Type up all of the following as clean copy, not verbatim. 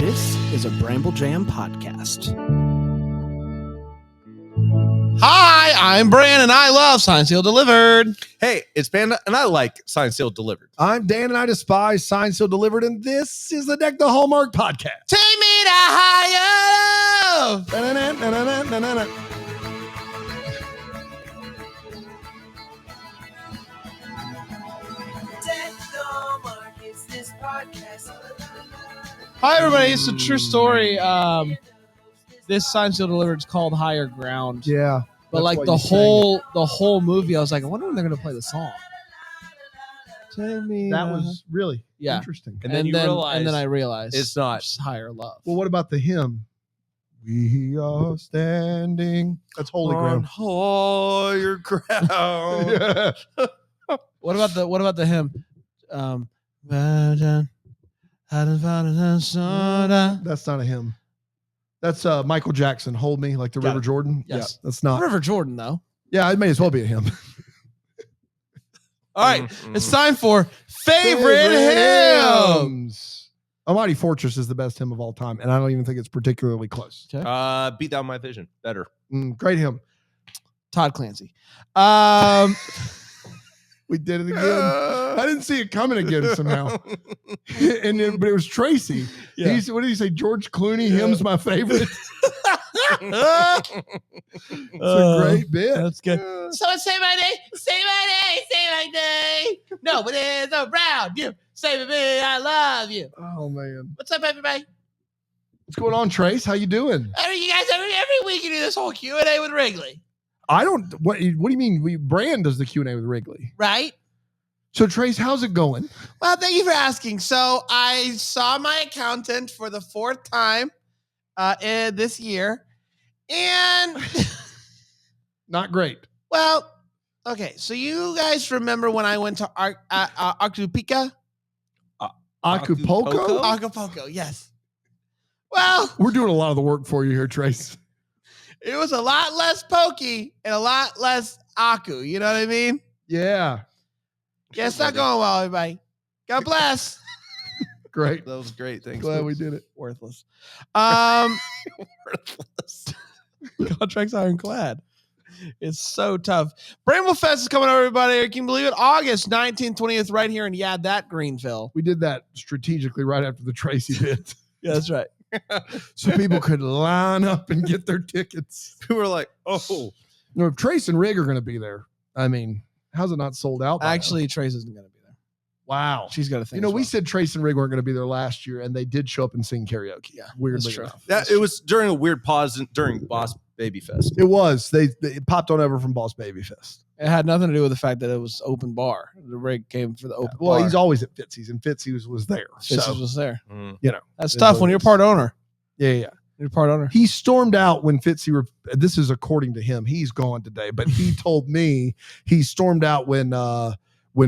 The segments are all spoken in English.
This is a Bramble Jam podcast. Hi, I'm Bran, and I love Signed, Sealed, Delivered. Hey, it's Panda, and I like Signed, Sealed, Delivered. I'm Dan, and I despise Signed, Sealed, Delivered, and this is the Deck the Hallmark podcast. Take me to higher love. Na-na-na-na-na-na-na-na. Deck the Hallmark is this podcast. Hi, everybody. It's a true story. This Signed, Sealed, Delivered is called Higher Ground. Yeah. But like the whole movie, I was like, I wonder when they're going to play the song. Take me That to- was really interesting. And then you realize and then I realized it's not. just higher love. Well, what about the hymn? We are standing. That's holy On ground. higher ground. Yeah. What about the hymn? That's not a hymn. That's Michael Jackson. Hold Me, like the Got River it. Jordan. Yes. Yeah, that's not. River Jordan, though. Yeah, it may as well be a hymn. All right, it's time for favorite hymns. Almighty Fortress is the best hymn of all time, and I don't even think it's particularly close. Okay. Beat Down My Vision. Better. Great hymn. Todd Clancy. We did it again. I didn't see it coming again somehow. But it was Tracy. Yeah. What did he say? George Clooney, hymn's my favorite. It's a great bit. That's good. So say my name, say my name, say my name. No, but it's around you. Say me, I love you. Oh man, What's up, everybody? what's going on, Trace? How you doing? You guys, every week you do this whole Q&A with Wrigley, I don't. What do you mean? Brand does the Q&A with Wrigley. right? So Trace, how's it going? Well, thank you for asking. So I saw my accountant for the fourth time this year. And, Not great. well, okay. So you guys remember when I went to Acapulco? Acapulco? Acapulco, yes. Well, We're doing a lot of the work for you here, Trace. it was a lot less pokey and a lot less Aku. You know what I mean? Yeah, Yeah, it's not going well, everybody. God bless. great. That was great. Thanks. Glad we did it. Worthless. Worthless. Contracts ironclad. It's so tough. Bramble Fest is coming up, everybody. Can you believe it? August 19th, 20th, right here in that Greenville. We did that strategically right after the Tracy bit, Yeah, that's right. so people could line up and get their tickets. We were like, oh, You know, if Trace and Rig are going to be there, I mean, how's it not sold out? by now? Actually, Trace isn't going to be there. wow. She's got a thing. You know, as we well. said Trace and Rig weren't going to be there last year, and they did show up and sing karaoke. Yeah, weirdly that's true. enough. that it was during a weird pause during Boss Baby Fest. It was. They popped on over from Boss Baby Fest. It had nothing to do with the fact that it was open bar. The rig came for the open Well, bar. he's always at Fitzy's, and Fitzy's was there. Fitzy's So, was there. you know, That's It tough was- when you're part owner. yeah. You're part owner. He stormed out when Fitzy, this is according to him, he's gone today, but he told me he stormed out when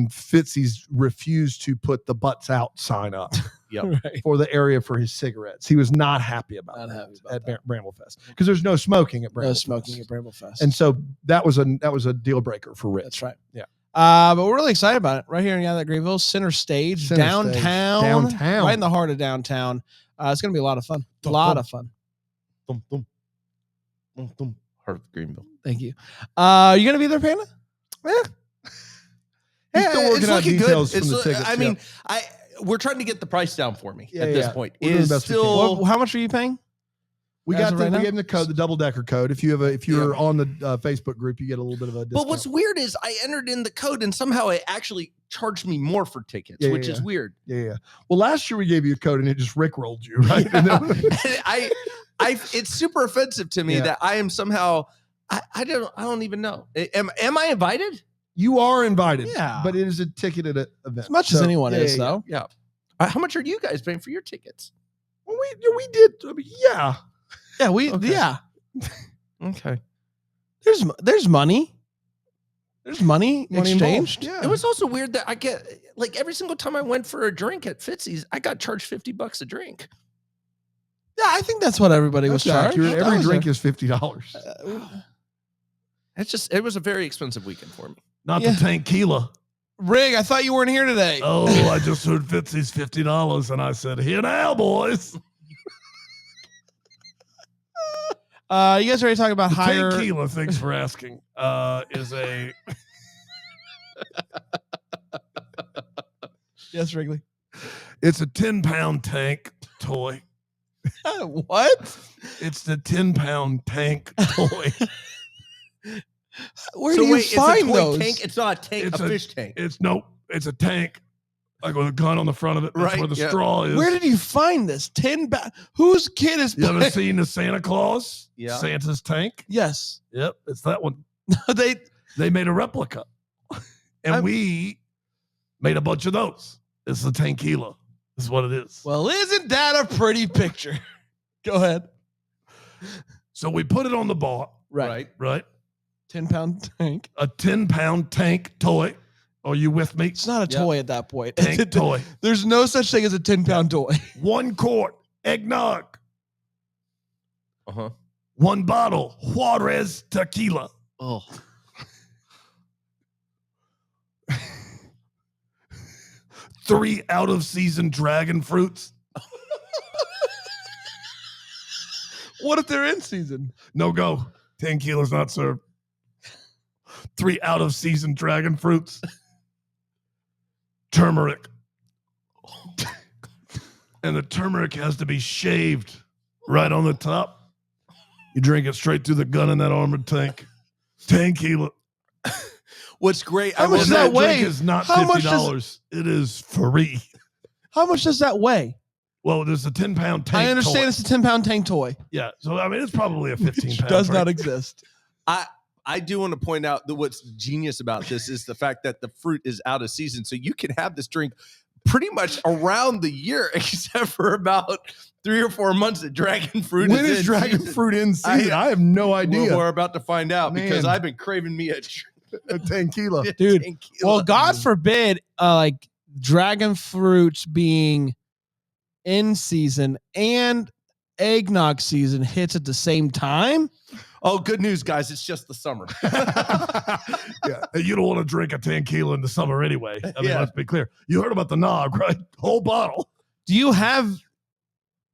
Fitzy's refused to put the butts out sign up Right. for the area for his cigarettes. He was not happy about Not that happy about at that. Bramble Fest because there's no smoking at Bramble No Fest. smoking at Bramble Fest. And so that was a deal breaker for Rich. That's right. Yeah. But we're really excited about it. Right here in that Greenville, center stage, Center downtown, stage. Downtown. right in the heart of downtown. It's going to be a lot of fun. A lot of fun. Thump, thump. Thump, thump. Heart of Greenville. Thank you. You going to be there, Panda? He's still working out details from the It's, tickets. I mean, we're trying to get the price down for me Yeah, at this yeah. point. We're It doing is the best we can. still How much are you paying? we as got of the, right we now? gave him the code, the double decker code. If you're on the Facebook group, you get a little bit of a discount. But what's weird is I entered in the code and somehow it actually charged me more for tickets, Yeah, which yeah, is yeah. weird. Yeah. Well, last year we gave you a code and it just rickrolled you, right? And then- It's super offensive to me Yeah. that I am somehow I don't even know. Am I invited? you are invited, Yeah. but it is a ticketed event. As much as So, anyone yeah, is, yeah, though. Yeah. How much are you guys paying for your tickets? Well, we did. I mean, yeah. Yeah, Okay. yeah. Okay. There's money. There's money Money exchanged. involved. It was also weird that I get like every single time I went for a drink at Fitzy's, I got charged $50 a drink. Yeah, I think that's what everybody was That's charged. accurate. That Every was drink a- is $50. It was a very expensive weekend for me. Not Yeah. the tankila. Rig, I thought you weren't here today. Oh, I just heard Fitzy's $50, and I said, "Here now, boys." You guys already talking about higher. Tankila, thanks for asking. Is a Yes, Wrigley. it's a 10-pound tank toy. What? It's the 10-pound tank toy. Where do you find it's a toy those? tank. It's not a tank, It's a fish tank. It's a tank, like with a gun on the front of it. That's Right, where the yeah. straw is. Where did you find this? Whose kid is You ever playing- seen the Santa Claus? Yeah. Santa's tank. Yes. Yep, it's that one. They They made a replica, and we made a bunch of those. It's the tankila. This is what it is. Well, isn't that a pretty picture? Go ahead. So we put it on the bar, Right. right? 10-pound tank. A 10-pound tank toy. Are you with me? It's not a Yep. toy at that point. Tank toy. There's no such thing as a 10-pound toy. 1 quart eggnog. Uh-huh. 1 bottle Juarez tequila. Oh. 3 out-of-season dragon fruits. What if they're in season? No go. 10 kilos not served. 3 out-of-season dragon fruits. Turmeric. And the turmeric has to be shaved right on the top. You drink it straight through the gun in that armored tank. 10 kilo. What's great? How much And does that weigh? drink is not How much $50. It is free. How much does that weigh? Well, there's a 10-pound tank. I understand toy. it's a 10-pound tank toy. Yeah. So, I mean, it's probably a 15-pound. Does not drink. exist. I do want to point out that what's genius about this is the fact that the fruit is out of season. So you can have this drink pretty much around the year, except for about 3 or 4 months that dragon fruit When is is in dragon season. fruit in season? I have no idea. We're about to find out because Man. I've been craving me a A 10 kilo. Dude, tequila. Well, God forbid, like dragon fruits being in season and eggnog season hits at the same time. Oh, good news, guys. It's just the summer. Yeah, you don't want to drink a 10 kilo in the summer anyway. I mean, Yeah. let's be clear. You heard about the nog, right? Whole bottle. Do you have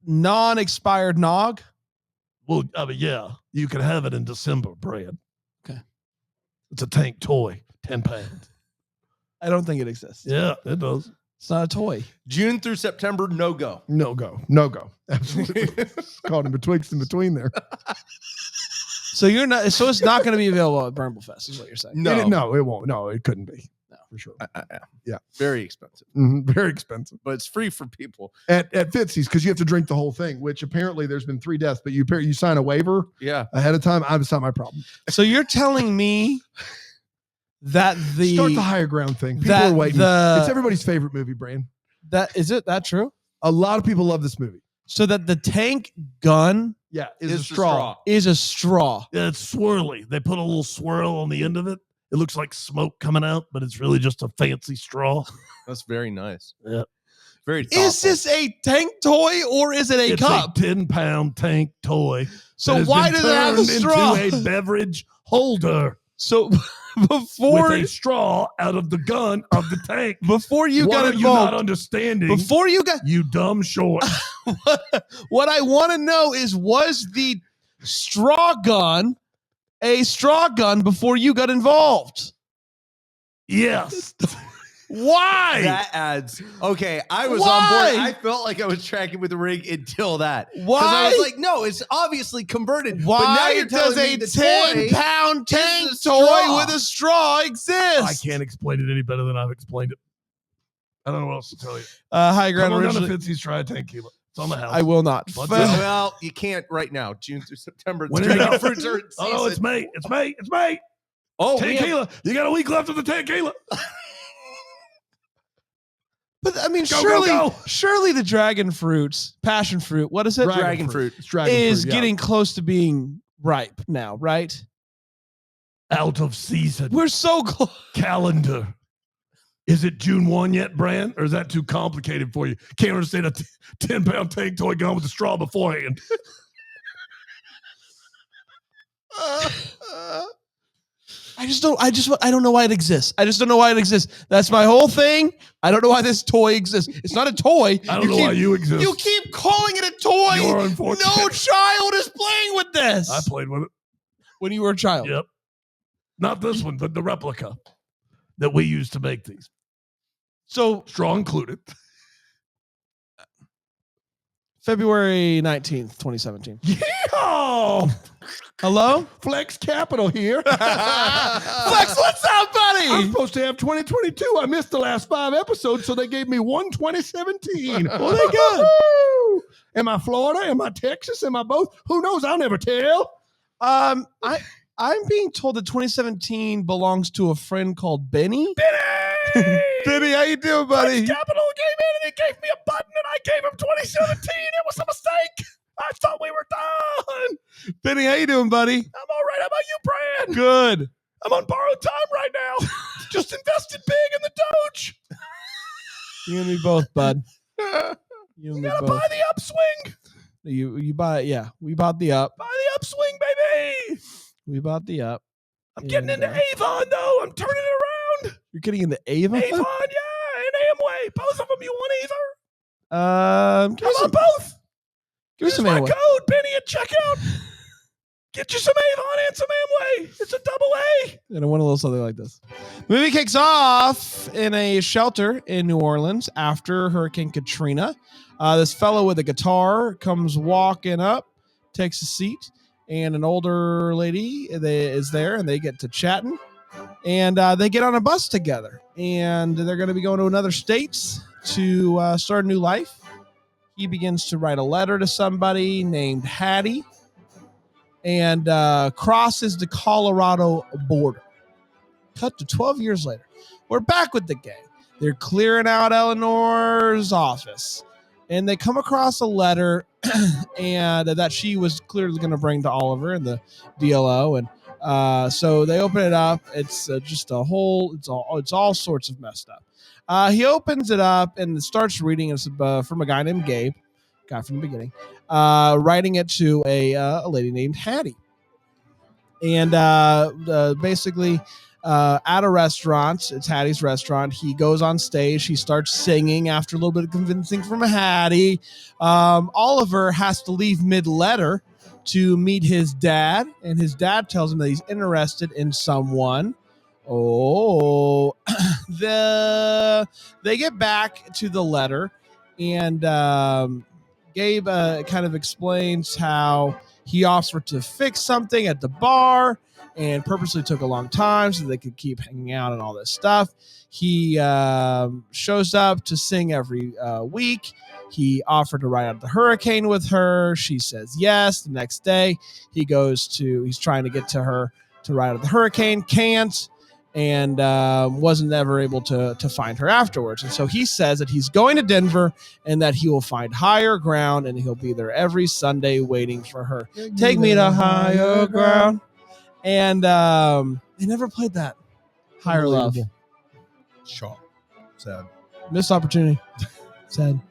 non-expired nog? Well, I mean, yeah, you can have it in December, Brad. Okay. It's a tank toy, 10 pounds. I don't think it exists. Yeah, it does. It's not a toy. June through September, no go. No go. No go. Absolutely. Caught in betwixt and between there. So you're not. So it's not going to be available at Bramble Fest, is what you're saying. No. No, it won't. No, it couldn't be. No. For sure. Yeah. Very expensive, Very expensive. but it's free for people. At Fitzy's, because you have to drink the whole thing, which apparently there's been 3 deaths, but you sign a waiver Yeah. ahead of time. It's not my problem. So you're telling me that Start the higher ground thing. People that are waiting. the- It's everybody's favorite movie, Brian. that is it that true? A lot of people love this movie. So that the tank gun Yeah, It's a the straw. is a straw. Yeah, it's swirly. They put a little swirl on the end of it. It looks like smoke coming out, but it's really just a fancy straw. That's very nice. Yeah. Very thoughtful. Is this a tank toy or is it a It's cup? a 10-pound tank toy. So that has why been does it have a turned straw? Into a beverage holder So with before a straw out of the gun of the tank. before you What got are you not involved, understanding? before you got You dumb short. what I want to know is, was the straw gun a straw gun before you got involved? Yes. Why? That adds. Okay, I was Why? on board. I felt like I was tracking with the rig until that. 'Cause Why? I was like, no, it's obviously converted. Why but now you're does telling me a the 10-pound toy tank is the toy straw? with a straw exist? I can't explain it any better than I've explained it. I don't know what else to tell you. High Come ground on down to originally. Fitzy's, try a 10 kilo. It's on the house. I will not. What's Well, up? well, you can't right now. June through September. When the is it dragon out? fruits are in Oh, no, it's season. May. It's May. It's May. Oh, 10 we have- kilo. You got a week left of the 10 kilo. But I mean, Go, surely, go, go. surely the dragon fruits, passion fruit, what is it? Dragon fruit. It's dragon Is fruit, yeah. getting close to being ripe now, right? Out of season. We're so close. Calendar. Is it June 1 yet, Brand? Or is that too complicated for you? Can't understand a 10-pound tank toy gun with a straw beforehand. I don't know why it exists. I just don't know why it exists. That's my whole thing. I don't know why this toy exists. It's not a toy. I don't know why you exist. You keep calling it a toy. You're unfortunate. No child is playing with this. I played with it. When you were a child. Yep. Not this one, but the replica that we used to make these. So Straw included. February 19th, 2017. Yeehaw! Hello? Flex Capital here. Flex, what's up, buddy? I'm supposed to have 2022. I missed the last 5 episodes, so they gave me one 2017. Well, they good. Woo! Am I Florida? Am I Texas? Am I both? Who knows? I'll never tell. I'm being told that 2017 belongs to a friend called Benny. Benny! Benny, how you doing, buddy? Flex Capital came in and he gave me a button and I gave him 2017. It was a mistake. I thought we were done. Benny, how you doing, buddy? I'm all right. How about you, Brad? Good. I'm on borrowed time right now. Just invested big in the Doge. You and me both, bud. You gotta buy the upswing. You buy it, yeah. We bought the up. Buy the upswing, baby. We bought the up. I'm getting into Avon, though. I'm turning it around. You're getting into Avon? Avon, yeah, and Amway. Both of them. You want either? I want both. Give me Use some my Amway. code, Benny, at checkout. Get you some Avon and some Amway. It's a double A. And I want a little something like this. The movie kicks off in a shelter in New Orleans after Hurricane Katrina. This fellow with a guitar comes walking up, takes a seat, and an older lady is there, and they get to chatting. And they get on a bus together, and they're going to be going to another state to start a new life. He begins to write a letter to somebody named Hattie and crosses the Colorado border. Cut to 12 years later. We're back with the gang. They're clearing out Eleanor's office, and they come across a letter and that she was clearly going to bring to Oliver and the DLO. And so they open it up. It's just a whole, it's all sorts of messed up. He opens it up and starts reading. It's from a guy named Gabe, guy from the beginning, writing it to a lady named Hattie. And basically, at a restaurant, it's Hattie's restaurant, he goes on stage. He starts singing after a little bit of convincing from Hattie. Oliver has to leave mid-letter to meet his dad, and his dad tells him that he's interested in someone. They get back to the letter, and Gabe kind of explains how he offered to fix something at the bar and purposely took a long time so they could keep hanging out and all this stuff. He shows up to sing every week. He offered to ride out the hurricane with her. She says yes. The next day, he's trying to get to her to ride out the hurricane, can't, and wasn't ever able to find her afterwards. And so he says that he's going to Denver and that he will find higher ground and he'll be there every Sunday waiting for her. Take me to higher ground. And they never played that. Higher love. Shock. Sad. Missed opportunity. Sad.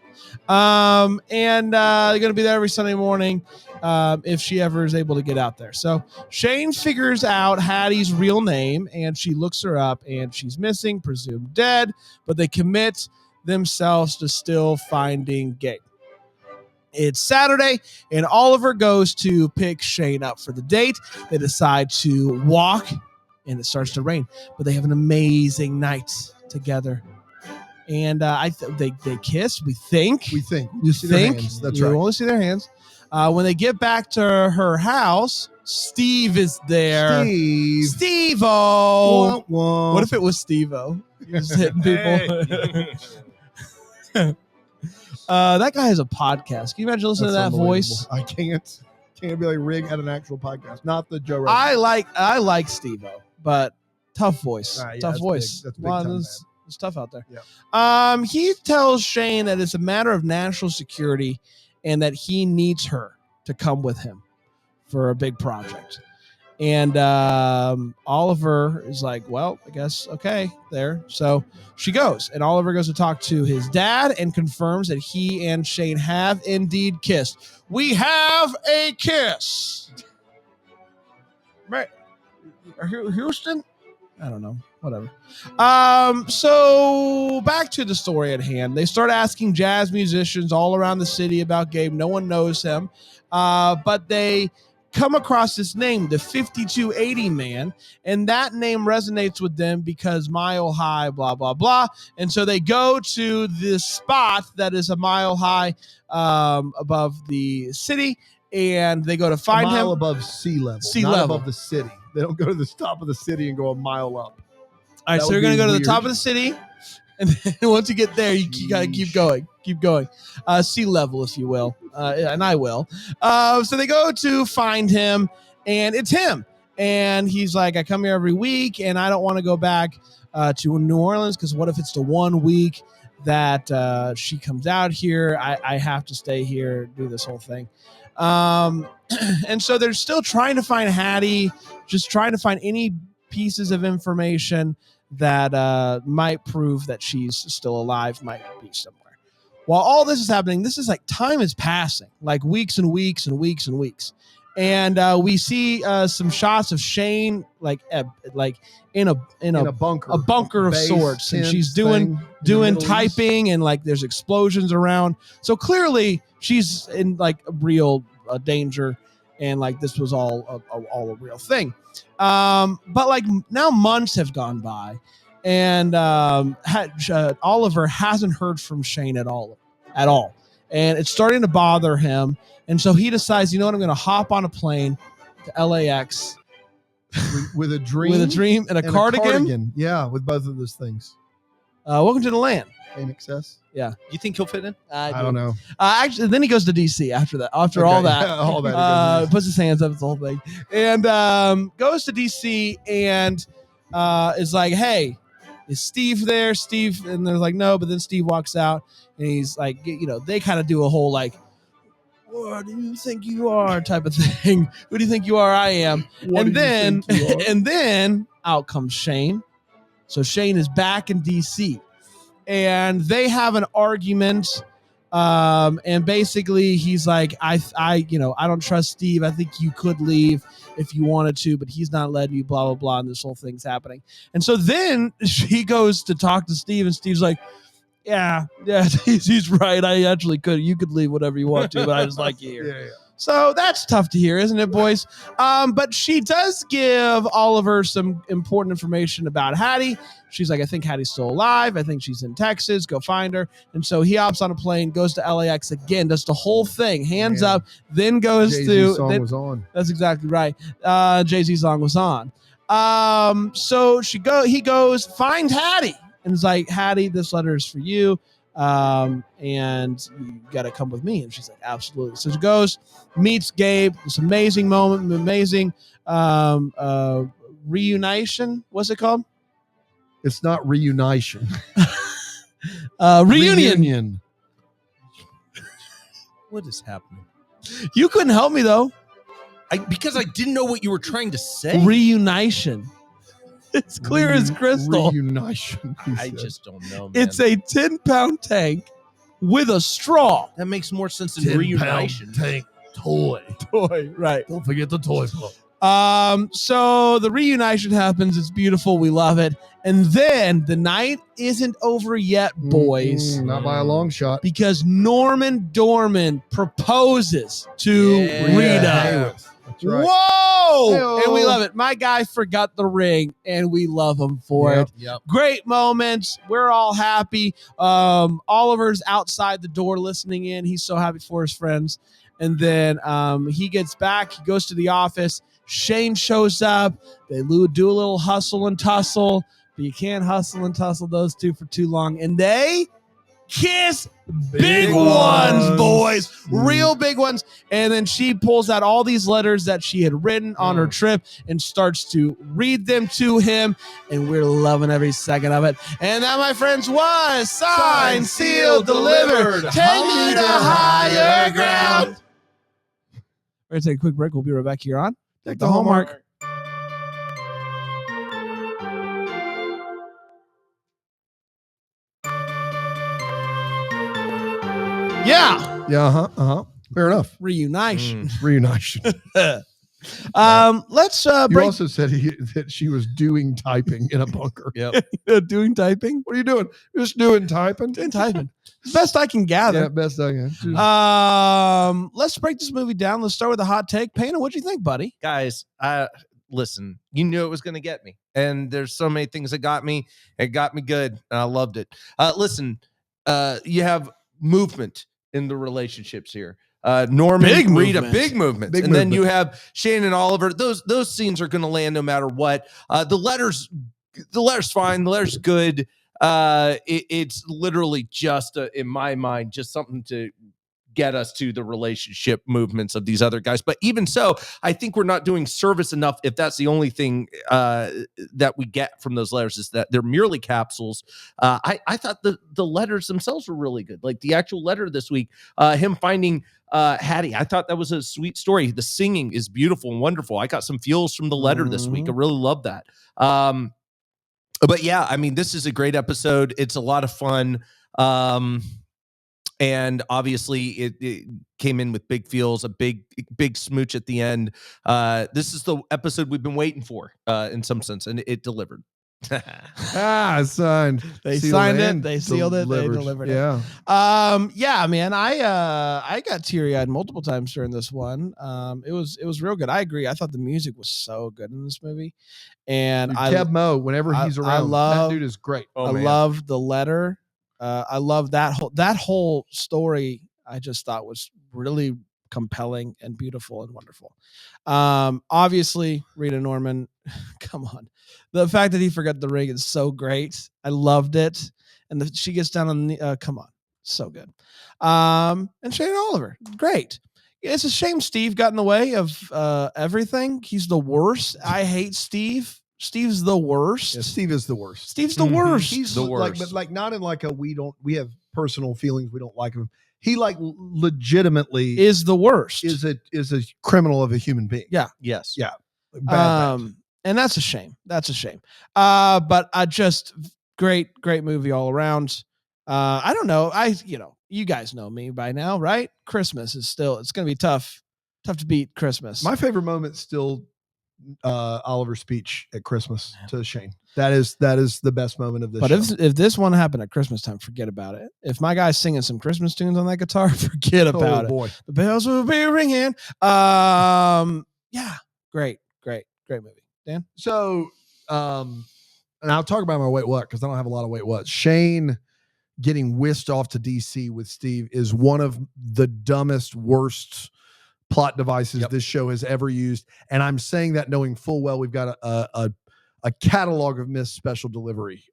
And they're going to be there every Sunday morning if she ever is able to get out there. So Shane figures out Hattie's real name, and she looks her up, and she's missing, presumed dead, but they commit themselves to still finding Gabe. It's Saturday, and Oliver goes to pick Shane up for the date. They decide to walk, and it starts to rain, but they have an amazing night together. And they kiss. We think. You see their hands. That's right. You only see their hands. When they get back to her house, Steve is there. Steve-O. What if it was Steve-O? He's hitting people. That guy has a podcast. Can you imagine listening to that voice? I can't. Can't be like Rig at an actual podcast. Not the Joe Rogan. I like Steve-O, but tough voice. Tough voice. That's big time, it's tough out there. Yeah. He tells Shane that it's a matter of national security and that he needs her to come with him for a big project. And Oliver is like, well, I guess, okay, there. So she goes, and Oliver goes to talk to his dad and confirms that he and Shane have indeed kissed. We have a kiss. Right. Houston? I don't know. Whatever. So back to the story at hand. They start asking jazz musicians all around the city about Gabe. No one knows him. But they come across this name, the 5280 man, and that name resonates with them because mile high, blah, blah, blah. And so they go to this spot that is a mile high above the city, and they go to find a mile him above sea level, Sea not level. above the city. They don't go to the top of the city and go a mile up. All right, That so would you're going to be go to the weird. top of the city, and then once you get there, you got to keep going. Keep going. Sea level, if you will. And I will. So they go to find him, and it's him. And he's like, I come here every week, and I don't want to go back to New Orleans because what if it's the 1 week that she comes out here? I have to stay here, do this whole thing. And so they're still trying to find Hattie, just trying to find any pieces of information that might prove that she's still alive, might be somewhere. While all this is happening, this is like time is passing, like weeks and weeks and weeks and weeks. And we see some shots of Shane like in a bunker of base, sorts, and tent she's thing in the doing Middle East. typing, and like there's explosions around. So clearly she's in like real danger, and like this was all a real thing. But like now months have gone by, and Oliver hasn't heard from Shane at all, and it's starting to bother him. And so he decides, you know what, I'm going to hop on a plane to LAX with a dream, and a cardigan. Yeah, with both of those things. Welcome to the land. Same excess. Yeah. You think he'll fit in? I don't know. Actually, then he goes to DC after that. After Okay, all that, yeah, all that. puts his hands up, it's the whole thing, and goes to DC and is like, "Hey, is Steve there?" Steve, and they're like, "No," but then Steve walks out and he's like, they kind of do a whole like, "What do you think you are?" type of thing. Who do you think you are? I am. What and do you then think you are? and then out comes Shane. So Shane is back in DC. And they have an argument, and basically he's like, I don't trust Steve. I think you could leave if you wanted to, but he's not letting you. Blah blah blah, and this whole thing's happening. And so then she goes to talk to Steve, and Steve's like, yeah, he's right. I actually could. You could leave whatever you want to, but I just like you here. Yeah. So that's tough to hear, isn't it, boys? But she does give Oliver some important information about Hattie. She's like, I think Hattie's still alive. I think she's in Texas. Go find her. And so he hops on a plane, goes to LAX again, does the whole thing, hands Man. up, then goes Jay-Z's song was on. That's exactly right. Jay-Z's song was on. So he goes, find Hattie. And it's like, Hattie, this letter is for you. And you got to come with me. And she's like, absolutely. So she goes, meets Gabe. This amazing moment, amazing reunition. What's it called? It's not reunition. Reunion. What is happening? You couldn't help me though. Because I didn't know what you were trying to say. Reunition. It's clear as crystal. Reunition. I just don't know, man. It's a 10-pound tank with a straw. That makes more sense than reunition. Tank toy. Toy, right. Don't forget the toy book. So the reunition happens. It's beautiful. We love it. And then the night isn't over yet, boys. Not by a long shot. Because Norman Dorman proposes to Yeah. Rita. That's right. Whoa! Hey-o. And we love it. My guy forgot the ring, and we love him for it. Yep. Great moments. We're all happy. Oliver's outside the door listening in. He's so happy for his friends. And then he gets back. He goes to the office. Shane shows up. They do a little hustle and tussle, but you can't hustle and tussle those two for too long. And they kiss big ones, boys. Real big ones. And then she pulls out all these letters that she had written on her trip and starts to read them to him. And we're loving every second of it. And that, my friends, was Signed, Sealed, Delivered. Take me to higher ground. We're going to take a quick break. We'll be right back here on Take the Hallmark. Yeah. Yeah, Fair enough. Reunition. Reunition. Let's You break. also said that she was doing typing in a bunker. Yep. Doing typing. What are you doing? Just doing typing. Doing typing. Best I can gather. Yeah, best I can. Let's break this movie down. Let's start with a hot take. Pana, what'd you think, buddy? Guys, listen, you knew it was going to get me. And there's so many things that got me. It got me good. And I loved it. Listen, you have movement in the relationships here. Norman, Big Rita, movement. big movements. Big and then movement. you have Shane and Oliver. Those scenes are going to land no matter what. The letter's fine. The letter's good. It's literally just, in my mind, just something to get us to the relationship movements of these other guys. But even so, I think we're not doing service enough if that's the only thing that we get from those letters, is that they're merely capsules. I thought the letters themselves were really good. Like the actual letter this week, him finding Hattie. I thought that was a sweet story. The singing is beautiful and wonderful. I got some feels from the letter this week. I really love that. But yeah, I mean, this is a great episode. It's a lot of fun. And obviously it came in with big feels, a big smooch at the end. This is the episode we've been waiting for in some sense, and it delivered. Signed. They Sealed signed it. and They sealed it. They delivered it. Yeah. Yeah, man. I got teary-eyed multiple times during this one. It was real good. I agree. I thought the music was so good in this movie. And Kev Mo, whenever he's around, that dude is great. I love the letter. I love that whole story. I just thought was really compelling and beautiful and wonderful. Obviously, Rita Norman, come on. The fact that he forgot the ring is so great. I loved it. And she gets down on the, come on. So good. And Shane Oliver, great. It's a shame Steve got in the way of everything. He's the worst. I hate Steve. Steve's the worst. Yeah, Steve is the worst. Steve's the worst. He's the worst. But like not in like a we have personal feelings, we don't like him. He like legitimately is the worst. Is a criminal of a human being. Yeah. Yes. Yeah. Bad. And that's a shame. That's a shame. But just great movie all around. I don't know. You guys know me by now, right? Christmas is still, it's going to be tough to beat Christmas. My favorite moment's still Oliver's speech at Christmas to Shane. That is the best moment of this but show. if this one happened at Christmas time, forget about it. If my guy's singing some Christmas tunes on that guitar, forget about it. Boy. The bells will be ringing. Yeah, great movie. Dan? So and I'll talk about my wait what, because I don't have a lot of wait what. Shane getting whisked off to DC with Steve is one of the dumbest, worst plot devices this show has ever used. And I'm saying that knowing full well we've got a catalog of missed special delivery.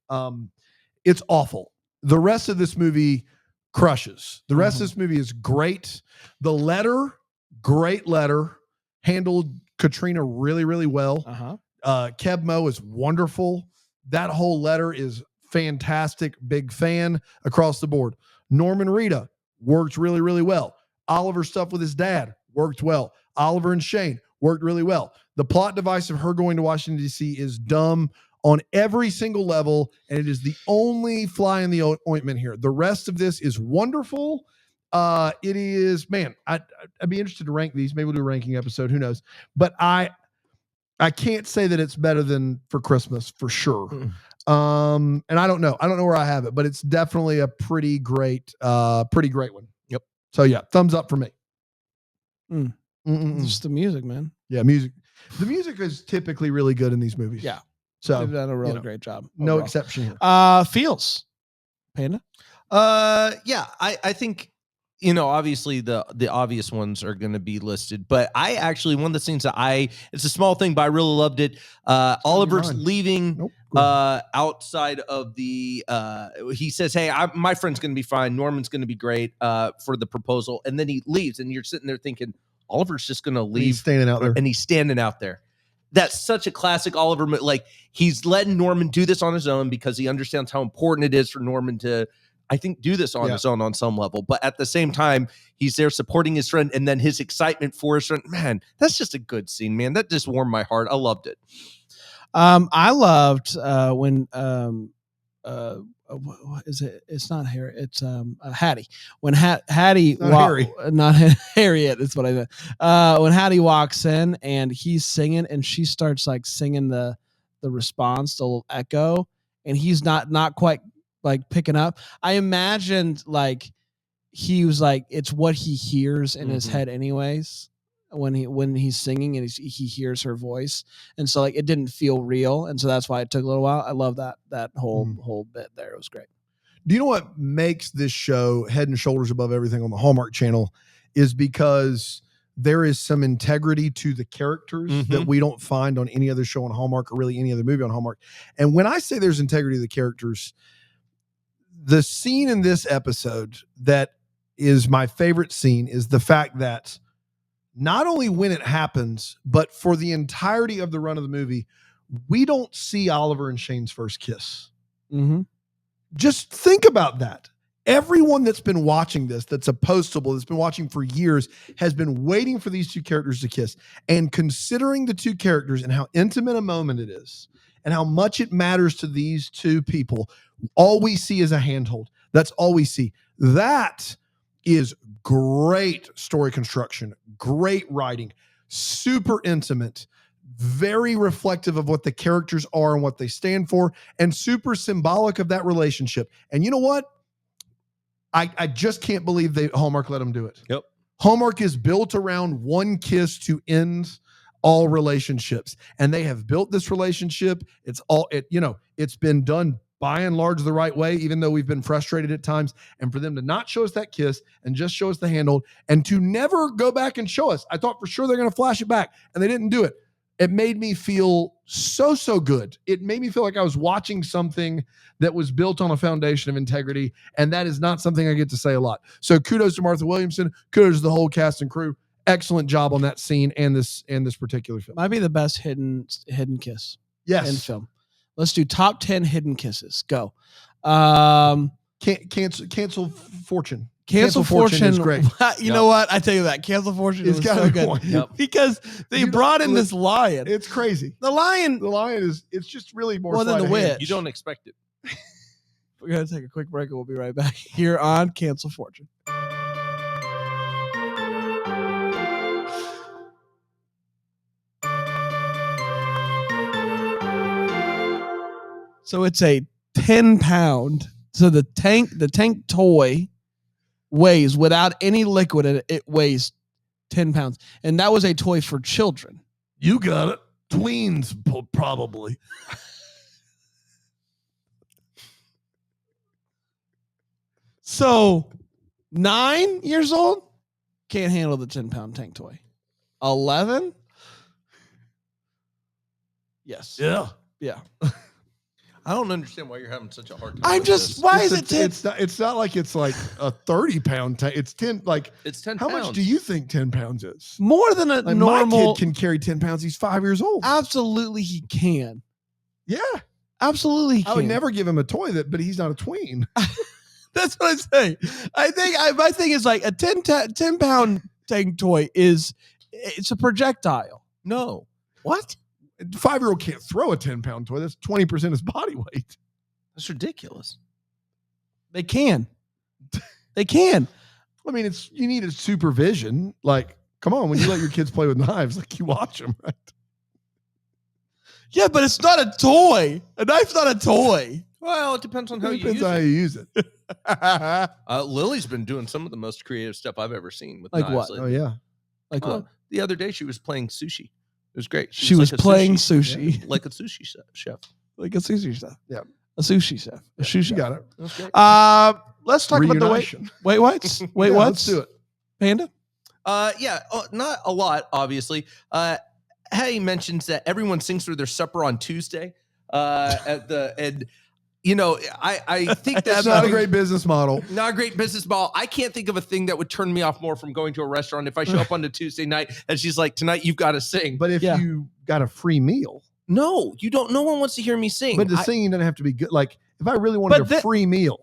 It's awful. The rest of this movie crushes. The rest of this movie is great. The letter, great letter, handled Katrina really, really well. Kev Mo is wonderful. That whole letter is fantastic. Big fan across the board. Norman Rita worked really, really well. Oliver stuff with his dad worked well. Oliver and Shane worked really well. The plot device of her going to Washington, D.C. is dumb on every single level, and it is the only fly in the ointment here. The rest of this is wonderful. It is, man, I'd be interested to rank these. Maybe we'll do a ranking episode. Who knows? But I can't say that it's better than For Christmas for sure. And I don't know. I don't know where I have it, but it's definitely a pretty great one. Yep. So yeah, thumbs up for me. Just the music, man. Yeah, music. The music is typically really good in these movies. Yeah. So They've done a really great job. No overall. exception here. Feels. Panda? Yeah, I think, obviously the obvious ones are going to be listed, but I actually, one of the scenes that it's a small thing, but I really loved it. Oliver's leaving outside of the, he says, hey, my friend's going to be fine. Norman's going to be great for the proposal. And then he leaves and you're sitting there thinking, Oliver's just going to leave. He's standing out there. And he's standing out there. That's such a classic Oliver. Like, he's letting Norman do this on his own because he understands how important it is for Norman to, I think, do this on his own on some level. But at the same time, he's there supporting his friend, and then his excitement for his friend. Man, that's just a good scene, man. That just warmed my heart. I loved it. I loved when what is it? It's not Harry. It's Hattie. When Hattie Not Harry. not Harriet. That's what I meant. When Hattie walks in and he's singing, and she starts like singing the response, the little echo, and he's not quite like picking up. I imagined like he was like, it's what he hears in his head anyways when he's singing, and he hears her voice, and so like it didn't feel real, and so that's why it took a little while. I love that whole bit there. It was great. Do you know what makes this show head and shoulders above everything on the Hallmark Channel is because there is some integrity to the characters that we don't find on any other show on Hallmark or really any other movie on Hallmark. And when I say there's integrity to the characters, the scene in this episode that is my favorite scene is the fact that not only when it happens, but for the entirety of the run of the movie, we don't see Oliver and Shane's first kiss. Just think about that. Everyone that's been watching this, that's a Postable, that's been watching for years, has been waiting for these two characters to kiss. And considering the two characters and how intimate a moment it is and how much it matters to these two people, all we see is a handhold. That's all we see. That is great story construction, great writing, super intimate, very reflective of what the characters are and what they stand for, and super symbolic of that relationship. And you know what? I just can't believe Hallmark let them do it. Yep. Hallmark is built around one kiss to end all relationships. And they have built this relationship. It's been done by and large the right way, even though we've been frustrated at times. And for them to not show us that kiss and just show us the handhold and to never go back and show us, I thought for sure they're going to flash it back, and they didn't do it. It made me feel so good. It made me feel like I was watching something that was built on a foundation of integrity, and that is not something I get to say a lot. So kudos to Martha Williamson. Kudos to the whole cast and crew. Excellent job on that scene and this particular film. Might be the best hidden kiss in film. Let's do top 10 hidden kisses. Go. Cancel Fortune. Cancel Fortune is great. You know what? I tell you that. Cancel Fortune is so good. Because they brought in this lion. It's crazy. The lion it's just really more than the witch. You don't expect it. We're going to take a quick break and we'll be right back here on Cancel Fortune. So it's a 10-pound. So the tank toy weighs, without any liquid in it, it weighs 10 pounds. And that was a toy for children. You got it. Tweens, probably. So 9 years old can't handle the 10-pound tank toy. 11? Yes. Yeah. I don't understand why you're having such a hard time. I'm with just, this. why is it 10? It's not like it's like a 30-pound tank. It's 10. Like It's 10 how pounds. much do you think 10 pounds is? More than a Like normal. my kid can carry 10 pounds. He's 5 years old. Absolutely, he can. Yeah. Absolutely, he can. I would never give him a toy but he's not a tween. That's what I say. I think my thing is like a 10-pound tank toy it's a projectile. No. What? A 5-year-old can't throw a 10-pound toy. That's 20% of his body weight. That's ridiculous. They can. They can. I mean, you need a supervision. Like, come on, when you let your kids play with knives, like you watch them, right? Yeah, but it's not a toy. A knife's not a toy. Well, it depends on how It you depends use on how it. you use it. Lily's been doing some of the most creative stuff I've ever seen with Like knives what? Oh lately. yeah. Like what? The other day she was playing sushi. It was great. She was like a playing sushi. yeah, like a sushi chef. Like a sushi chef. Yeah. A sushi chef. A sushi You chef. got it. It was great. Let's talk about the Reunition. wait what's? Wait Yeah, what's? let's do it. Panda? Not a lot, obviously. Hattie mentions that everyone sings through their supper on Tuesday. I think That's not a great business model. Not a great business model. I can't think of a thing that would turn me off more from going to a restaurant if I show up on a Tuesday night and she's like, tonight you've got to sing. But if you got a free meal, no, you don't. No one wants to hear me sing. but the singing doesn't have to be good. Like if I really wanted a free meal,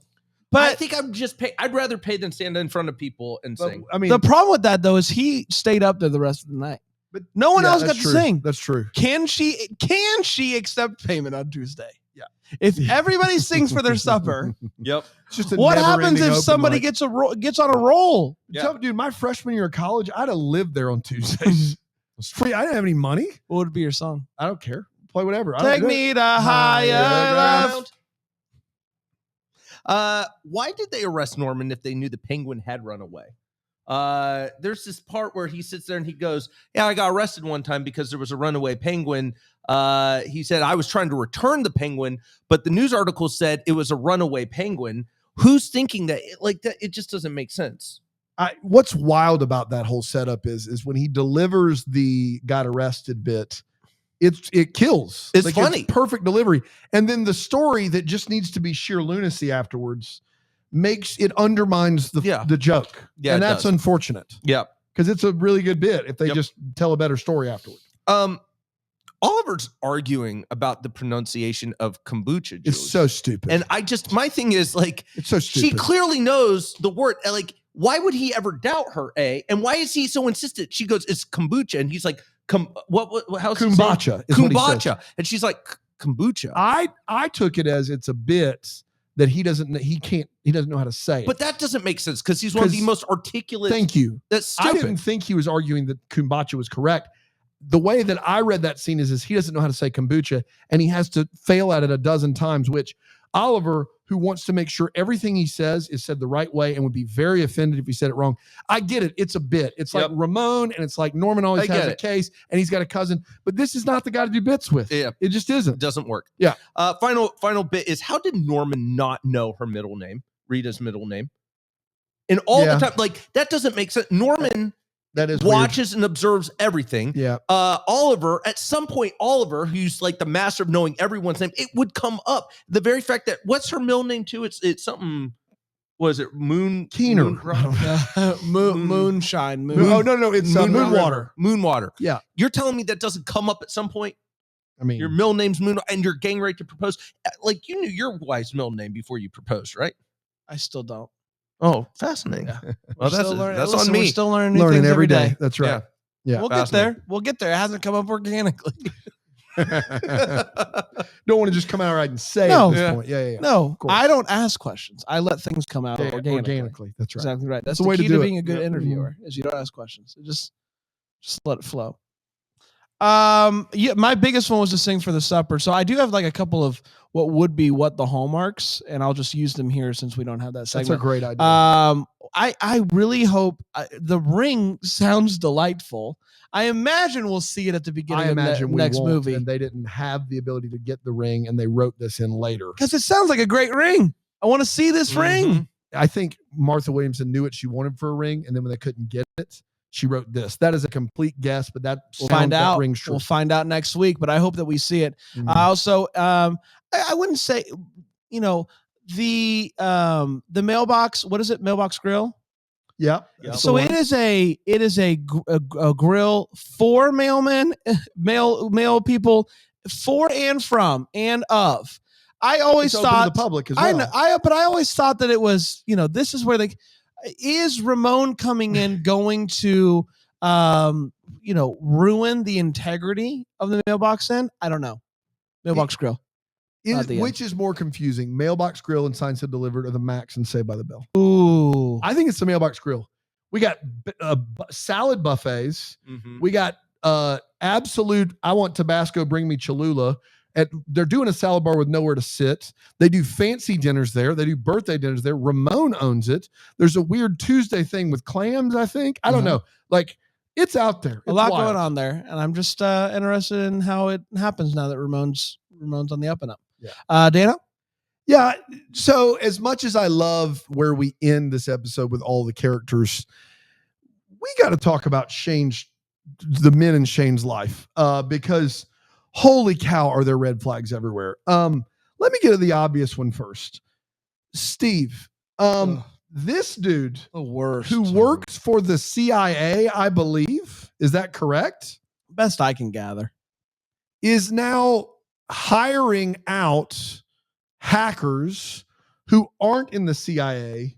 I think I'm just pay. I'd rather pay than stand in front of people and but, sing. I mean, The problem with that though is he stayed up there the rest of the night. but No one else got that's to true. sing. That's true. Can she accept payment on Tuesday? Yeah. If everybody sings for their supper, Yep. It's just a what happens never-ending if open somebody mic. gets on a roll? Yeah. Dude, my freshman year of college, I'd have lived there on Tuesdays. It was free. I didn't have any money. What would be your song? I don't care. Play whatever. Take me to higher ground. Why did they arrest Norman if they knew the penguin had run away? There's this part where he sits there and he goes, yeah, I got arrested one time because there was a runaway penguin. He said, I was trying to return the penguin, but the news article said it was a runaway penguin. Who's thinking that? Like that? It just doesn't make sense. What's wild about that whole setup is when he delivers the got arrested bit, it kills. It's funny. It's perfect delivery. And then the story that just needs to be sheer lunacy afterwards undermines the joke. Yeah, and it that's does. unfortunate. Yeah. Because it's a really good bit if they just tell a better story afterward. Oliver's arguing about the pronunciation of kombucha juice. It's so stupid. And my thing is like, it's so stupid. she clearly knows the word. Like, why would he ever doubt her? And why is he so insistent? She goes, it's kombucha. And he's like, how's kombucha. He kombucha. And she's like, kombucha. I took it as it's a bit that he doesn't know how to say it. But that doesn't make sense because he's one of the most articulate. Thank you. That's stupid. I didn't think he was arguing that kombucha was correct. The way that I read that scene is he doesn't know how to say kombucha and he has to fail at it a dozen times, which Oliver, who wants to make sure everything he says is said the right way and would be very offended if he said it wrong. I get it. It's a bit. It's like Ramon and it's like Norman always has a case and he's got a cousin, but this is not the guy to do bits with. Yeah. It just isn't. It doesn't work. Yeah. Final bit is, how did Norman not know her middle name, Rita's middle name? And all the time, like, that doesn't make sense. Norman watches and observes everything. Yeah. Oliver, at some point, who's like the master of knowing everyone's name, it would come up. The very fact that, what's her middle name too? It's something. Was it Moon Keener? Moonshine. No. It's Moonwater. Moonwater. Yeah. You're telling me that doesn't come up at some point? I mean, your middle name's Moon, and you're getting ready to propose. Like, you knew your wife's middle name before you proposed, right? I still don't. Oh, fascinating. Yeah. Well, that's on me. We're still learning new things every day. That's right. Yeah. We'll get there. It hasn't come up organically. Don't want to just come out right and say it at this point. Yeah. No, I don't ask questions. I let things come out organically. That's right. Exactly right. That's the way key to being a good interviewer is you don't ask questions. Just let it flow. My biggest one was to sing for the supper. So I do have like a couple of what the hallmarks, and I'll just use them here since we don't have that segment. That's a great idea. I really hope the ring sounds delightful. I imagine we'll see it at the beginning of the next movie. And they didn't have the ability to get the ring, and they wrote this in later. Because it sounds like a great ring. I want to see this ring. I think Martha Williamson knew what she wanted for a ring, and then when they couldn't get it, she wrote this. That is a complete guess, but we'll find out. Rings true. We'll find out next week, but I hope that we see it. Also, I wouldn't say, the mailbox. What is it? Mailbox grill. Yeah. So it is a grill for mailmen, mail people, for and from and of. I always thought to the public as well. But I always thought that it was, this is where is Ramon coming in going to, ruin the integrity of the mailbox then? I don't know. Mailbox grill. Which is more confusing, mailbox grill and sign said delivered, or the Max and Saved by the Bell? Ooh, I think it's the mailbox grill. We got salad buffets. We got absolute. I want Tabasco. Bring me Cholula. They're doing a salad bar with nowhere to sit. They do fancy dinners there. They do birthday dinners there. Ramon owns it. There's a weird Tuesday thing with clams, I think. I don't know. Like, it's out there. It's a lot wild. going on there, and I'm just interested in how it happens now that Ramon's on the up and up. Yeah. Dana? Yeah. So as much as I love where we end this episode with all the characters, we got to talk about the men in Shane's life, because holy cow, are there red flags everywhere. Let me get to the obvious one first. Steve, this dude, the worst, who works for the CIA, I believe, is that correct? Best I can gather, is now hiring out hackers who aren't in the CIA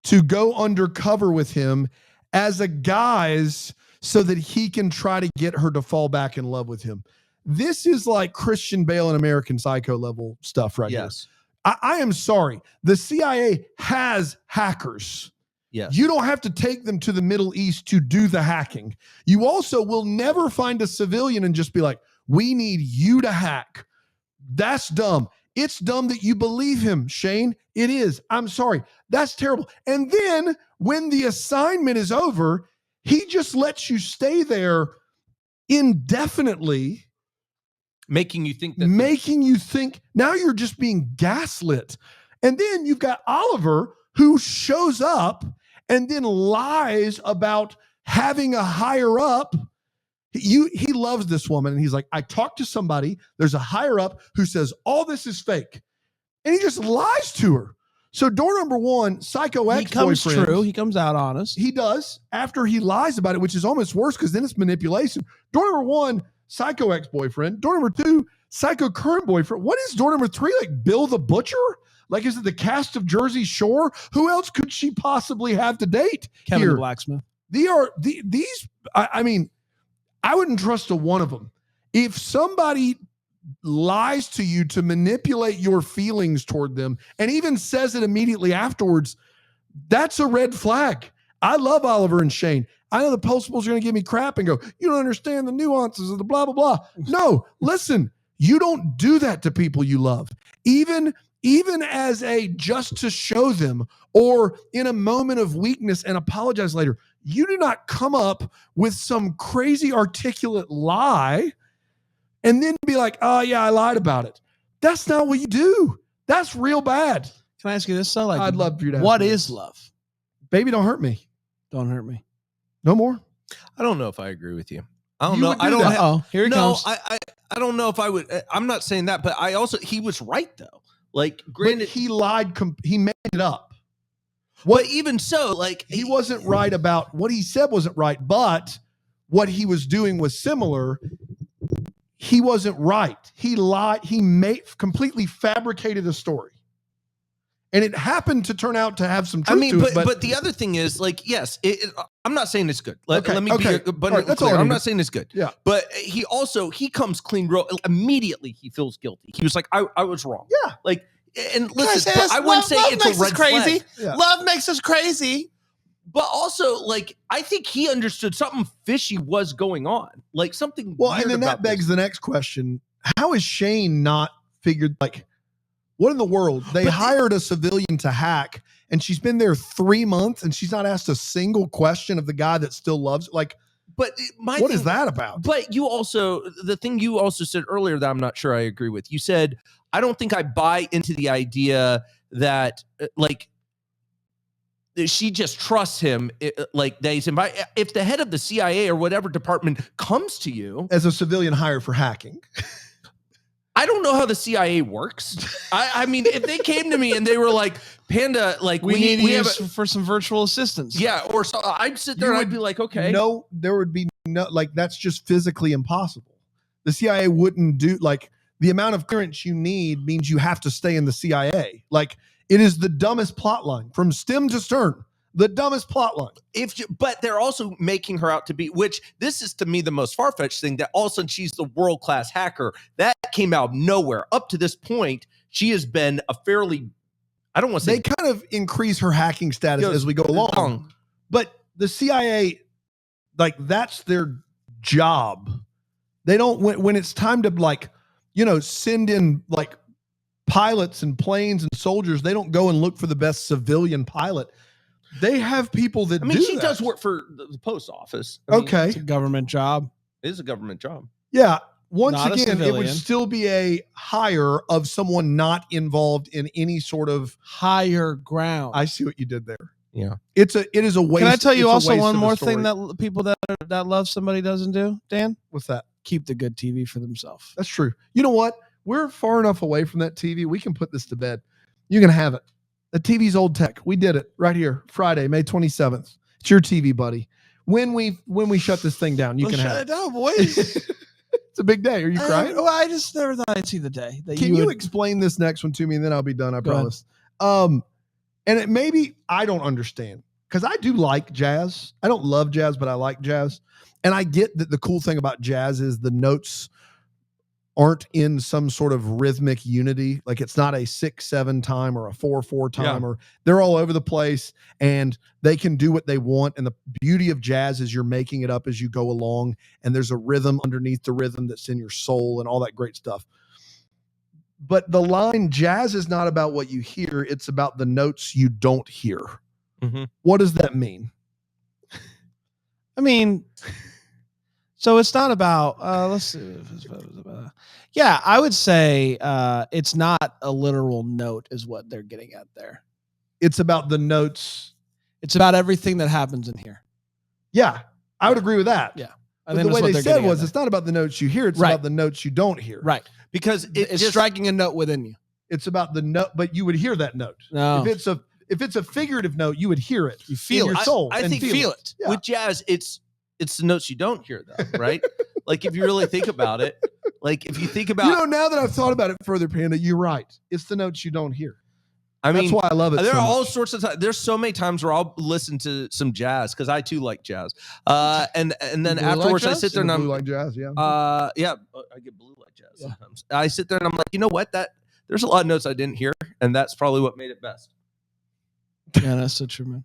to go undercover with him as a guise so that he can try to get her to fall back in love with him. This is like Christian Bale and American Psycho level stuff right here. Yes. I am sorry. The CIA has hackers. Yes. You don't have to take them to the Middle East to do the hacking. You also will never find a civilian and just be like, we need you to hack. That's dumb. It's dumb that you believe him, Shane. It is. I'm sorry. That's terrible. And then when the assignment is over, he just lets you stay there indefinitely. Making you think Now you're just being gaslit. And then you've got Oliver who shows up and then lies about having a higher up. He loves this woman. And he's like, I talked to somebody. There's a higher up who says all this is fake. And he just lies to her. So door number one, Psycho ex-boyfriend. He comes true. He comes out honest. He does after he lies about it, which is almost worse because then it's manipulation. Door number one, Psycho ex-boyfriend. Door number two, Psycho current boyfriend. What is door number three? Like Bill the Butcher? Like, is it the cast of Jersey Shore? Who else could she possibly have to date? Kevin here? the Blacksmith. I mean, I wouldn't trust a one of them. If somebody lies to you to manipulate your feelings toward them and even says it immediately afterwards, that's a red flag. I love Oliver and Shane. I know the Postables are going to give me crap and go, you don't understand the nuances of the blah, blah, blah. No, listen, you don't do that to people you love. Even as a just to show them or in a moment of weakness and apologize later, you do not come up with some crazy articulate lie and then be like, oh yeah, I lied about it. That's not what you do. That's real bad. Can I ask you this though? Like, I'd love for you to. What is love? Baby, don't hurt me. Don't hurt me. No more. I don't know if I agree with you. I don't You know. would do I don't. that. Oh, here he comes. I don't know if I would. I'm not saying that, but he was right though. Like, But granted, he lied. He made it up. but even so, like He wasn't right about what he said wasn't right, but what he was doing was similar. He wasn't right. He lied. He completely fabricated a story. And it happened to turn out to have some truth to it. but the other thing is, like, yes, I'm not saying it's good. Let me okay. be abundantly All right, that's all clear. I I'm needed. not saying it's good. Yeah. But he comes clean immediately. He feels guilty. He was like, I was wrong. Yeah. Like, and Can I listen, say but this? I wouldn't say Love it's a makes us red crazy. flag. Yeah. Love makes us crazy. But also, like, I think he understood something fishy was going on. Like something. Well, weird and then that about begs this. the next question. How is Shane not figured, like, what in the world? They hired a civilian to hack, and she's been there 3 months, and she's not asked a single question of the guy that still loves. Like, But what is that about? But the thing you also said earlier that I'm not sure I agree with. You said, I don't think I buy into the idea that like she just trusts him. Like they said, if the head of the CIA or whatever department comes to you As a civilian hired for hacking. I don't know how the CIA works. I mean, if they came to me and they were like, Panda, like we need we you have for some virtual assistance. yeah, or so I'd sit there You and I'd would be like, okay. No, there would be no, like, that's just physically impossible. The CIA wouldn't do, like, the amount of clearance you need means you have to stay in the CIA. Like, it is the dumbest plot line from stem to stern. The dumbest plot line. But they're also making her out to be, which this is to me the most far-fetched thing, that all of a sudden she's the world-class hacker. That came out of nowhere. Up to this point, she has been a fairly, I don't want to say. They kind of increase her hacking status Goes as we go along. But the CIA, like, that's their job. They don't, when it's time to, like, send in, like, pilots and planes and soldiers, they don't go and look for the best civilian pilot. They have people that I mean, do she that. does work for the post office. I mean, Okay. It's a government job. it is a government job. Yeah. Once Not a again, it would civilian. still be a hire of someone not involved in any sort of. Higher ground. I see what you did there. Yeah. It is a waste. Can I tell you it's a also waste one of a more story. thing that people that love somebody doesn't do, Dan? What's that? Keep the good TV for themselves. That's true. You know what? We're far enough away from that TV. We can put this to bed. You can have it. The TV's old tech. We did it right here, Friday, May 27th. It's your TV, buddy. When we shut this thing down, you can have it. down, boys. It's a big day. Are you crying? Well, I just never thought I'd see the day. That Can you would- explain this next one to me, and then I'll be done. I Go ahead. promise. And it maybe I don't understand because I do like jazz. I don't love jazz, but I like jazz. And I get that the cool thing about jazz is the notes aren't in some sort of rhythmic unity. Like it's not a 6/7 time or a 4/4 time, or they're all over the place and they can do what they want. And the beauty of jazz is you're making it up as you go along, and there's a rhythm underneath the rhythm that's in your soul and all that great stuff. But the line, jazz is not about what you hear, it's about the notes you don't hear. Mm-hmm. What does that mean? I mean, so it's not about, let's see. Yeah, I would say it's not a literal note is what they're getting at there. It's about the notes. It's about everything that happens in here. Yeah, I would agree with that. Yeah. But the way they said was, it's not about the notes you hear, it's Right. about the notes you don't hear. Right. Because It's striking a note within you. It's about the note, but you would hear that note. No. If it's a figurative note, you would hear it. You feel in it. your soul. I and think feel it. Yeah. with jazz, it's the notes you don't hear, though, right? Like if you really think about it, like if you think about, You know, now that I've thought about it further, Panda, you're right. It's the notes you don't hear. I mean, That's why I love it. there so are all much. sorts of times. There's so many times where I'll listen to some jazz because I too like jazz. And then Blue afterwards like I jazz? sit there and Blue I'm like jazz, yeah. I get blue like jazz sometimes. I sit there and I'm like, you know what? There's a lot of notes I didn't hear, and that's probably what made it best. Yeah, that's so true, man.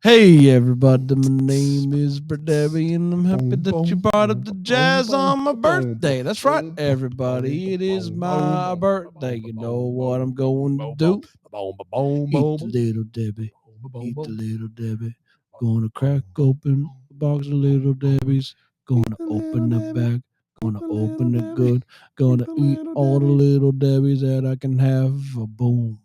Hey everybody, my name is Debbie, and I'm happy that you brought up the jazz on my birthday. That's right, everybody. It is my birthday. You know what I'm going to do? Eat the little Debbie. Eat the little Debbie. Gonna crack open a box of little Debbies. Gonna open the bag. Gonna open it good. Gonna eat all the little Debbies that I can have. A boom.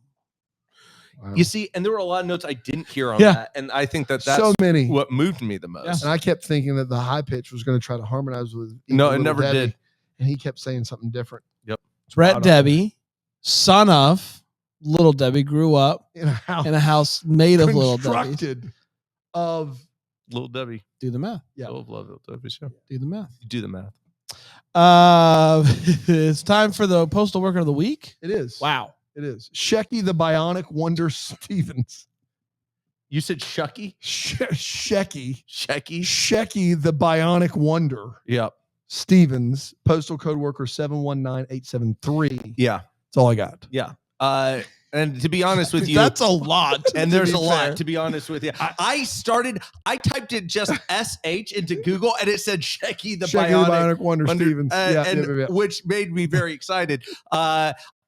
Wow. You see, and there were a lot of notes I didn't hear on Yeah. that, and I think that's so many. what moved me the most. And I kept thinking that the high pitch was going to try to harmonize with Eat No, the it Little never Debbie, did. And he kept saying something different. Brett Debbie, son of Little Debbie, grew up In a house, in a house made of Little Debbies. constructed of Little Debbie. Do the math. Yeah. Love Little Debbie show. Do the math. You do the math. It's time for the Postal Worker of the Week. it is. Wow. It is. Shecky the Bionic Wonder Stevens. You said Shucky? Shecky. Shecky? Shecky the Bionic Wonder Yep. Stevens, postal code worker 719873. Yeah. That's all I got. Yeah. And to be honest with you, That's a lot. and to there's be a lot, fair. to be honest with you. I typed in just SH into Google and it said Shecky the Shecky Bionic. the Bionic Wonder Stevens. Which made me very excited.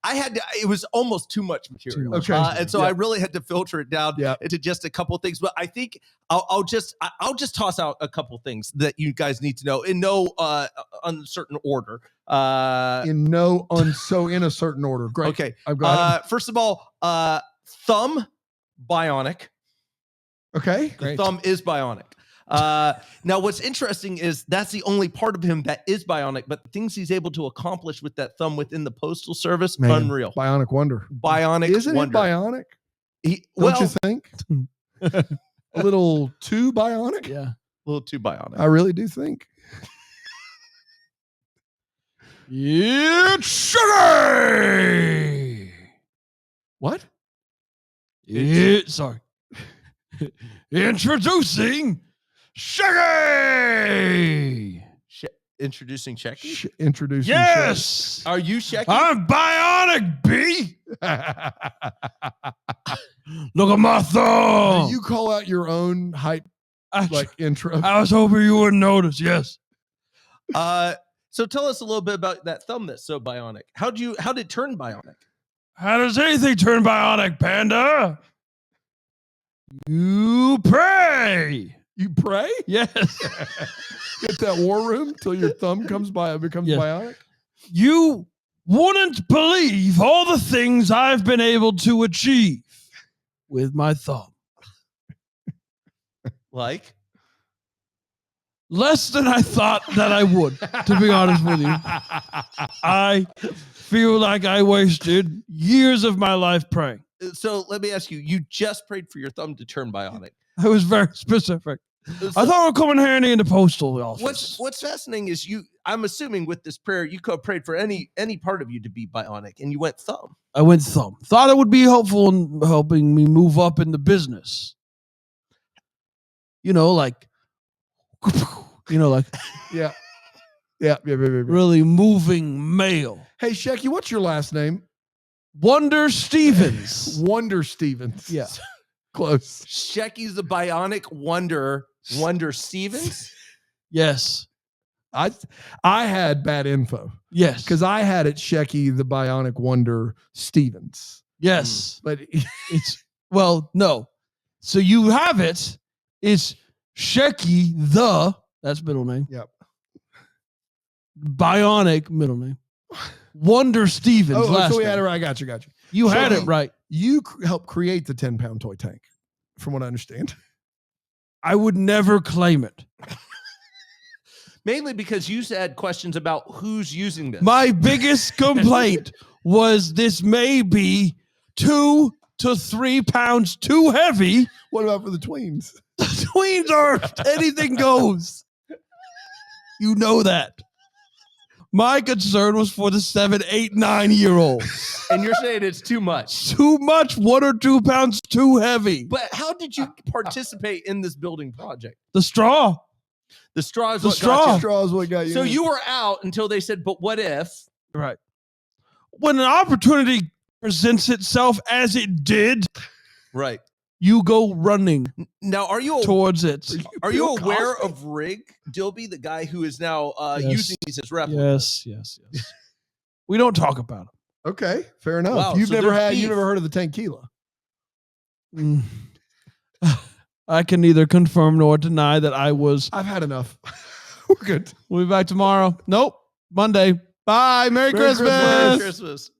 It was almost too much material. Too much. Okay. And so I really had to filter it down Yeah. into just a couple things. But I think I'll just toss out a couple things that you guys need to know in no uncertain order. in a certain order. Great. Okay. I've got First of all, thumb bionic. it. Okay. The thumb is bionic. Now, what's interesting is that's the only part of him that is bionic, but the things he's able to accomplish with that thumb within the Postal Service, Man, unreal. Bionic Wonder. Bionic Isn't wonder. it bionic? Well, Don't you think? A little too bionic? Yeah. a little too bionic. I really do think. It's Sugar. What? Sorry. Introducing Shaggy. Introducing Shecky? Introducing. Yes. Are you Shecky? I'm bionic, B. Look at my thumb. Do you call out your own hype intro? I was hoping you wouldn't notice. Yes. So tell us a little bit about that thumb that's so bionic. How did it turn bionic? How does anything turn bionic, Panda? You pray. You pray? Yes. Get that war room till your thumb becomes Yes. bionic? You wouldn't believe all the things I've been able to achieve with my thumb. Like? Less than I thought that I would, to be honest with you. I feel like I wasted years of my life praying. So let me ask you, you just prayed for your thumb to turn bionic. I was very specific. I thought it would come in handy in the postal office. What's fascinating is I'm assuming with this prayer, you could have prayed for any part of you to be bionic, and you went thumb. I went thumb. Thought it would be helpful in helping me move up in the business. like, like Yeah. Yeah. really moving male. Hey, Shecky, what's your last name? Wonder Stevens. Wonder Stevens. Yeah. Close. Shecky's the bionic Wonder Stevens. Yes. I had bad info Yes. because I had it Shecky the Bionic Wonder Stevens. Yes. But No. So you have it. It's Shecky that's middle name. Yep. Bionic middle name. Wonder Stevens last so we name. had it right. I got you. You So had it right. You helped create the 10-pound toy tank, from what I understand. I would never claim it. Mainly because you had questions about who's using this. My biggest complaint was this may be 2 to 3 pounds too heavy. What about for the tweens? Tweens are anything goes. You know that. My concern was for the 7, 8, 9-year-olds. And you're saying it's too much. Too much, 1 or 2 pounds too heavy. But how did you participate in this building project? The straw. The straw is The what straw. got you. Straw is what got you. So you were out until they said, but what if? Right. When an opportunity presents itself as it did, Right. you go running Now, are you towards it. Are you aware of Rig Dilby, the guy who is now Yes. using these as replicas? Yes. We don't talk about him. Okay, fair enough. Wow, You've so never there's you beef. never heard of the tankila. I can neither confirm nor deny that I was. I've had enough. We're good. We'll be back tomorrow. Nope. Monday. Bye. Merry Christmas. Merry Christmas.